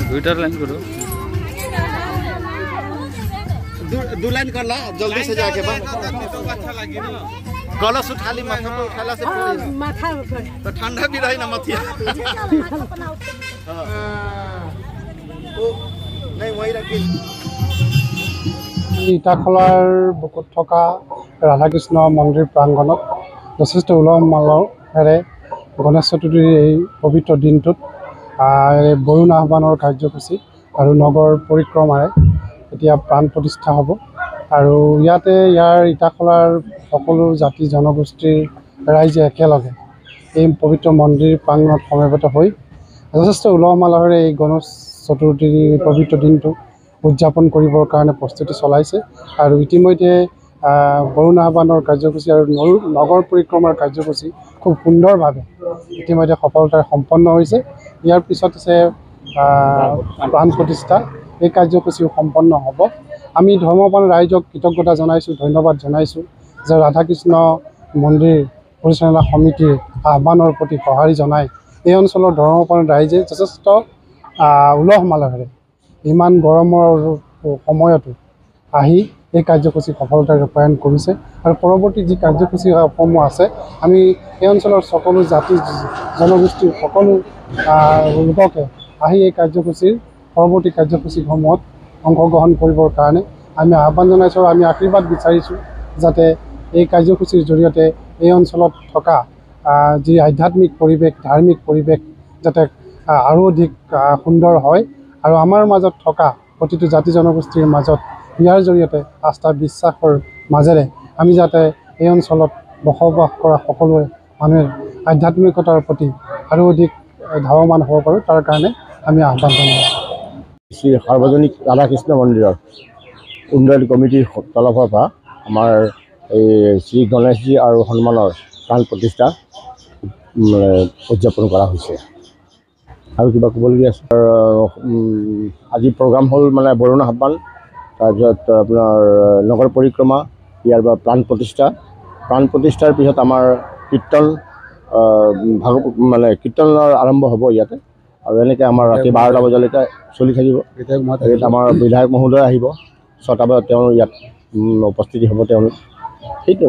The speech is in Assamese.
ट्विटर लाइन करो दो लाइन कर ला जल्दी से जाके बा कलश उठा ली माथा पे उठाला से माथा तो ठंडा भी रही ना मथिया नहीं वही रखी ইটাখলাৰ বুকুত থকা ৰাধাকৃষ্ণ মন্দিৰ প্ৰাংগণত যথেষ্ট উলহ মালহেৰে গণেশ চতুৰ্থীৰ এই পবিত্ৰ দিনটোত বৰুণ আহ্বানৰ কাৰ্যসূচী আৰু নগৰ পৰিক্ৰমাৰে এতিয়া প্ৰাণ প্ৰতিষ্ঠা হ'ব আৰু ইয়াৰ ইটাখলাৰ সকলো জাতি জনগোষ্ঠীৰ ৰাইজে একেলগে এই পবিত্ৰ মন্দিৰ প্ৰাংগণত সমবেত হৈ যথেষ্ট উলহ মালহেৰে এই গণেশ চতুৰ্থীৰ পবিত্ৰ দিনটো উদযাপন কৰিবৰ কাৰণে প্ৰস্তুতি চলাইছে আৰু ইতিমধ্যে বৰুণ আহ্বানৰ কাৰ্যসূচী আৰু নগৰ পৰিক্ৰমাৰ কাৰ্যসূচী খুব সুন্দৰভাৱে ইতিমধ্যে সফলতাৰে সম্পন্ন হৈছে ইয়াৰ পিছত আছে প্ৰাণ প্ৰতিষ্ঠা এই কাৰ্যসূচীও সম্পন্ন হ'ব আমি ধৰ্মপ্ৰাণ ৰাইজক কৃতজ্ঞতা জনাইছোঁ ধন্যবাদ জনাইছোঁ যে ৰাধাকৃষ্ণ মন্দিৰ পৰিচালনা সমিতিৰ আহ্বানৰ প্ৰতি সঁহাৰি জনাই এই অঞ্চলৰ ধৰ্মপ্ৰাণ ৰাইজে যথেষ্ট উলহ মালহেৰে ইমান গৰমৰ সময়তো আহি এই কাৰ্যসূচী সফলতাৰে ৰূপায়ণ কৰিছে আৰু পৰৱৰ্তী যি কাৰ্যসূচীসমূহ আছে আমি এই অঞ্চলৰ সকলো জাতি জনগোষ্ঠীৰ সকলো লোককে আহি এই কাৰ্যসূচীৰ পৰৱৰ্তী কাৰ্যসূচীসমূহত অংশগ্ৰহণ কৰিবৰ কাৰণে আমি আহ্বান জনাইছোঁ আৰু আমি আশীৰ্বাদ বিচাৰিছোঁ যাতে এই কাৰ্যসূচীৰ জৰিয়তে এই অঞ্চলত থকা যি আধ্যাত্মিক পৰিৱেশ ধাৰ্মিক পৰিৱেশ যাতে আৰু অধিক সুন্দৰ হয় আৰু আমাৰ মাজত থকা প্ৰতিটো জাতি জনগোষ্ঠীৰ মাজত ইয়াৰ জৰিয়তে আস্থা বিশ্বাসৰ মাজেৰে আমি যাতে এই অঞ্চলত বসবাস কৰা সকলোৱে মানুহে আধ্যাত্মিকতাৰ প্ৰতি আৰু অধিক ধাৱমান হ'ব পাৰোঁ তাৰ কাৰণে আমি আহ্বান জনাইছোঁ শ্ৰী সাৰ্বজনিক ৰাধাকৃষ্ণ মন্দিৰৰ উন্নয়ন কমিটিৰ তৰফৰ পৰা আমাৰ এই শ্ৰী গণেশজী আৰু হনুমানৰ প্ৰাণ প্ৰতিষ্ঠা উদযাপন কৰা হৈছে আৰু কিবা ক'বলগীয়া আছে আজি প্ৰগ্ৰাম হ'ল মানে বৰুণ আহ্বান তাৰপিছত আপোনাৰ নগৰ পৰিক্ৰমা ইয়াৰ পৰা প্ৰাণ প্ৰতিষ্ঠাৰ পিছত আমাৰ কীৰ্তন মানে কীৰ্তনৰ আৰম্ভ হ'ব ইয়াতে আৰু এনেকৈ আমাৰ ৰাতি 12টা বজালৈকে চলি থাকিব আমাৰ বিধায়ক মহোদয় আহিব 6টা বজাত তেওঁ ইয়াত উপস্থিতি হ'ব তেওঁলোক সেইটোৱে